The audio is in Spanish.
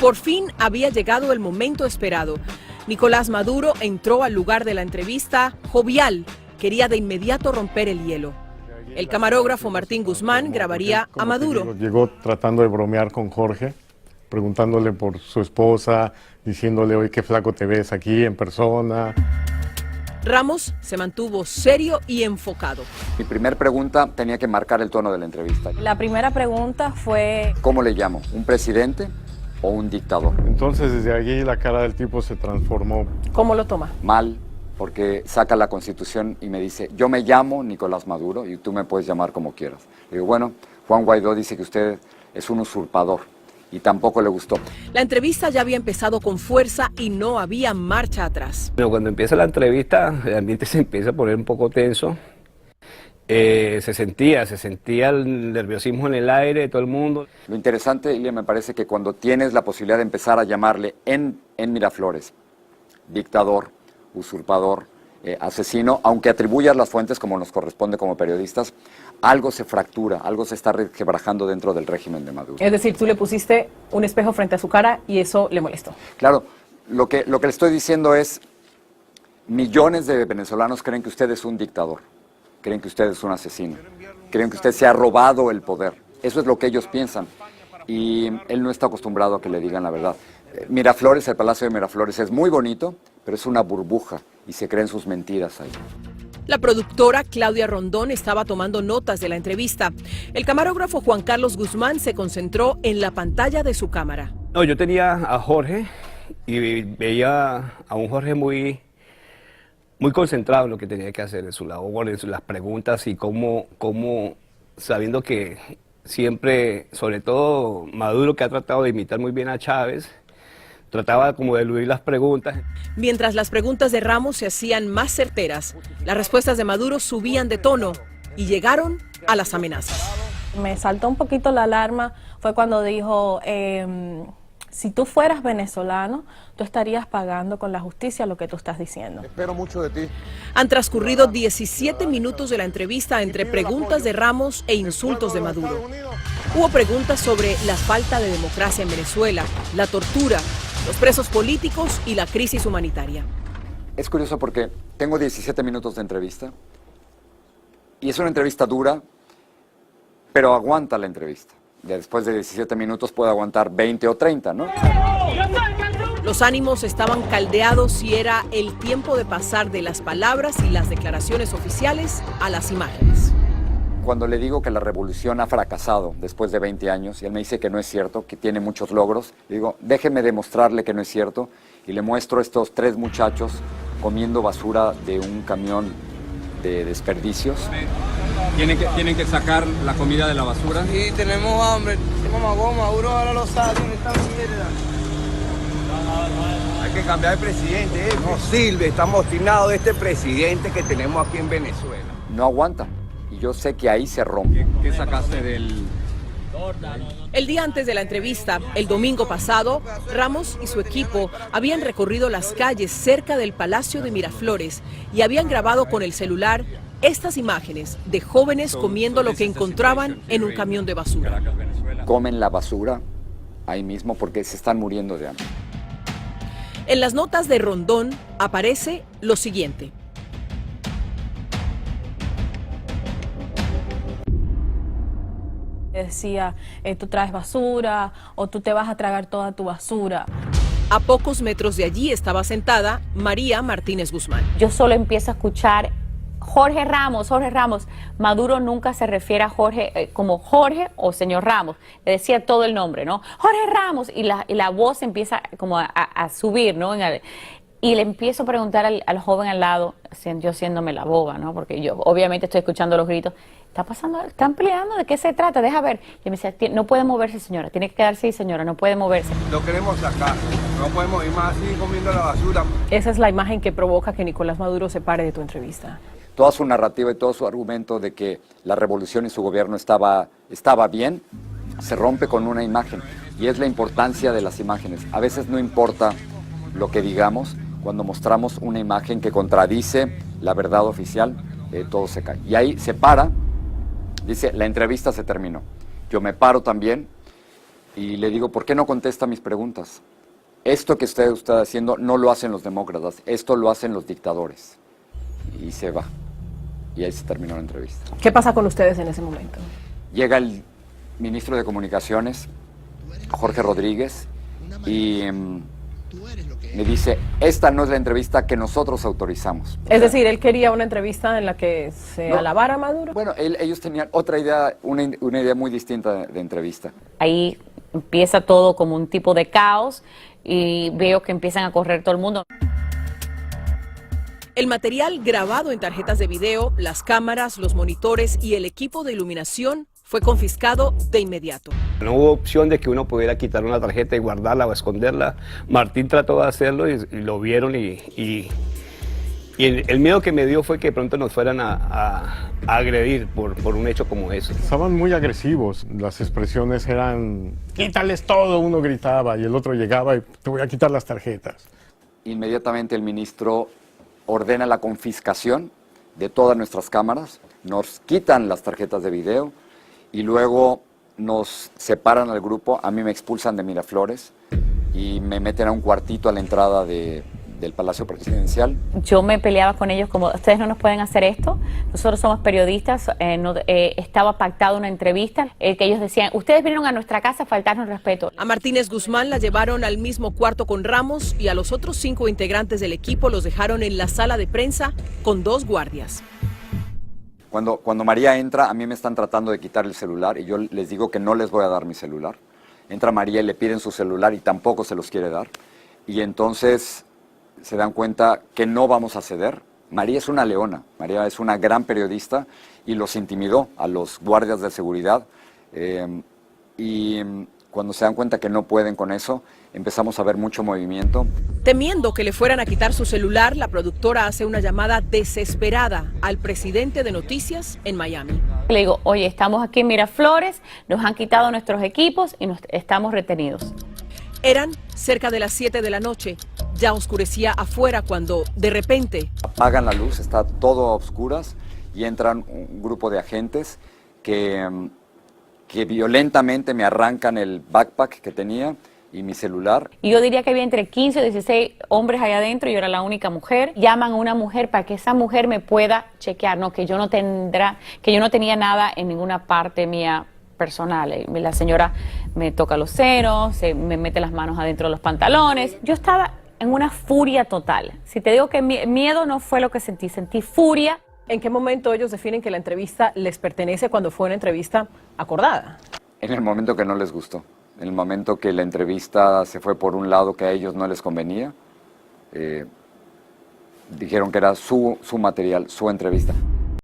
Por fin había llegado el momento esperado. Nicolás Maduro entró al lugar de la entrevista jovial. Quería de inmediato romper el hielo. El camarógrafo Martín Guzmán grabaría a Maduro. Llegó tratando de bromear con Jorge, preguntándole por su esposa, diciéndole, oye, qué flaco te ves aquí en persona. Ramos se mantuvo serio y enfocado. Mi primer pregunta tenía que marcar el tono de la entrevista. La primera pregunta fue... ¿Cómo le llamo? ¿Un presidente o un dictador? Entonces desde allí la cara del tipo se transformó. ¿Cómo lo toma? Mal, porque saca la Constitución y me dice, yo me llamo Nicolás Maduro y tú me puedes llamar como quieras. Le digo, bueno, Juan Guaidó dice que usted es un usurpador y tampoco le gustó. La entrevista ya había empezado con fuerza y no había marcha atrás. Pero cuando empieza la entrevista, el ambiente se empieza a poner un poco tenso. Se sentía el nerviosismo en el aire de todo el mundo. Lo interesante, Ilia, me parece que cuando tienes la posibilidad de empezar a llamarle en Miraflores, dictador, usurpador, asesino, aunque atribuyas las fuentes como nos corresponde como periodistas, algo se fractura, algo se está quebrajando dentro del régimen de Maduro. Es decir, tú le pusiste un espejo frente a su cara y eso le molestó. Claro, lo que le estoy diciendo es, millones de venezolanos creen que usted es un dictador, creen que usted es un asesino, creen que usted se ha robado el poder. Eso es lo que ellos piensan y él no está acostumbrado a que le digan la verdad. Miraflores, el Palacio de Miraflores es muy bonito, pero es una burbuja y se creen sus mentiras ahí. La productora Claudia Rondón estaba tomando notas de la entrevista. El camarógrafo Juan Carlos Guzmán se concentró en la pantalla de su cámara. No, yo tenía a Jorge y veía a un Jorge muy concentrado en lo que tenía que hacer, en su labor, en las preguntas y cómo sabiendo que siempre, sobre todo Maduro, que ha tratado de imitar muy bien a Chávez, trataba como de eludir las preguntas. Mientras las preguntas de Ramos se hacían más certeras, las respuestas de Maduro subían de tono y llegaron a las amenazas. Me saltó un poquito la alarma, fue cuando dijo, si tú fueras venezolano, tú estarías pagando con la justicia lo que tú estás diciendo. Espero mucho de ti. Han transcurrido 17 minutos de la entrevista entre preguntas de Ramos e insultos de Maduro. Hubo preguntas sobre la falta de democracia en Venezuela, la tortura, los presos políticos y la crisis humanitaria. Es curioso porque tengo 17 minutos de entrevista y es una entrevista dura, pero aguanta la entrevista. Ya después de 17 minutos puede aguantar 20 o 30, ¿no? Los ánimos estaban caldeados y era el tiempo de pasar de las palabras y las declaraciones oficiales a las imágenes. Cuando le digo que la revolución ha fracasado después de 20 años y él me dice que no es cierto, que tiene muchos logros, le digo, déjeme demostrarle que no es cierto y le muestro a estos 3 muchachos comiendo basura de un camión de desperdicios. ¿Tienen que sacar la comida de la basura? Sí, tenemos hambre, Maduro ahora lo sabe en esta mierda. Hay que cambiar de presidente, no sirve, estamos obstinados de este presidente que tenemos aquí en Venezuela. No aguanta. Y yo sé que ahí se rompe. ¿Qué sacaste del...? El día antes de la entrevista, el domingo pasado, Ramos y su equipo habían recorrido las calles cerca del Palacio de Miraflores y habían grabado con el celular estas imágenes de jóvenes comiendo lo que encontraban en un camión de basura. Comen la basura ahí mismo porque se están muriendo de hambre. En las notas de Rondón aparece lo siguiente. Decía, tú traes basura o tú te vas a tragar toda tu basura. A pocos metros de allí estaba sentada María Martínez Guzmán. Yo solo empiezo a escuchar Jorge Ramos. Maduro nunca se refiere a Jorge como Jorge o señor Ramos. Le decía todo el nombre, ¿no? Jorge Ramos. Y la voz empieza como a subir, ¿no? Y le empiezo a preguntar al joven al lado, yo haciéndome la boba, ¿no? Porque yo obviamente estoy escuchando los gritos. ¿Está pasando? ¿Están peleando? ¿De qué se trata? Deja ver. Y me decía, no puede moverse, señora. Tiene que quedarse ahí, señora. No puede moverse. Lo queremos sacar. No podemos ir más así comiendo la basura. Esa es la imagen que provoca que Nicolás Maduro se pare de tu entrevista. Toda su narrativa y todo su argumento de que la revolución y su gobierno estaba bien, se rompe con una imagen. Y es la importancia de las imágenes. A veces no importa lo que digamos, cuando mostramos una imagen que contradice la verdad oficial, todo se cae. Y ahí se para, dice, la entrevista se terminó. Yo me paro también Y le digo, ¿por qué no contesta mis preguntas? Esto que usted está haciendo no lo hacen los demócratas, esto lo hacen los dictadores. Y se va. Y ahí se terminó la entrevista. ¿Qué pasa con ustedes en ese momento? Llega el ministro de Comunicaciones, Jorge Rodríguez, y me dice, esta no es la entrevista que nosotros autorizamos. Es decir, él quería una entrevista en la que se alabara a Maduro. Bueno, ellos tenían otra idea, una idea muy distinta de entrevista. Ahí empieza todo como un tipo de caos y veo que empiezan a correr todo el mundo. El material grabado en tarjetas de video, las cámaras, los monitores y el equipo de iluminación fue confiscado de inmediato. No hubo opción de que uno pudiera quitar una tarjeta y guardarla o esconderla. Martín trató de hacerlo y lo vieron y el miedo que me dio fue que de pronto nos fueran a agredir por un hecho como ese. Estaban muy agresivos, las expresiones eran, quítales todo, uno gritaba y el otro llegaba y te voy a quitar las tarjetas. Inmediatamente el ministro ordena la confiscación de todas nuestras cámaras, nos quitan las tarjetas de video y luego nos separan al grupo, a mí me expulsan de Miraflores y me meten a un cuartito a la entrada del Palacio Presidencial. Yo me peleaba con ellos como, ustedes no nos pueden hacer esto, nosotros somos periodistas, estaba pactada una entrevista, que ellos decían, ustedes vinieron a nuestra casa a faltarnos respeto. A Martínez Guzmán la llevaron al mismo cuarto con Ramos y a los otros 5 integrantes del equipo los dejaron en la sala de prensa con 2 guardias. Cuando María entra, a mí me están tratando de quitar el celular y yo les digo que no les voy a dar mi celular. Entra María y le piden su celular y tampoco se los quiere dar. Y entonces se dan cuenta que no vamos a ceder. María es una leona, María es una gran periodista y los intimidó a los guardias de seguridad. Y cuando se dan cuenta que no pueden con eso, empezamos a ver mucho movimiento. Temiendo que le fueran a quitar su celular, la productora hace una llamada desesperada al presidente de Noticias en Miami. Le digo, oye, estamos aquí en Miraflores, nos han quitado nuestros equipos y estamos retenidos. Eran cerca de las 7 de la noche. Ya oscurecía afuera cuando, de repente, apagan la luz, está todo a oscuras y entran un grupo de agentes que violentamente me arrancan el backpack que tenía y mi celular. Y yo diría que había entre 15 o 16 hombres allá adentro y yo era la única mujer. Llaman a una mujer para que esa mujer me pueda chequear, no, que yo no tenía nada en ninguna parte mía personal. La señora me toca los senos, me mete las manos adentro de los pantalones. Yo estaba en una furia total. Si te digo que miedo no fue lo que sentí furia. ¿En qué momento ellos definen que la entrevista les pertenece cuando fue una entrevista acordada? En el momento que no les gustó, en el momento que la entrevista se fue por un lado que a ellos no les convenía, dijeron que era su material, su entrevista.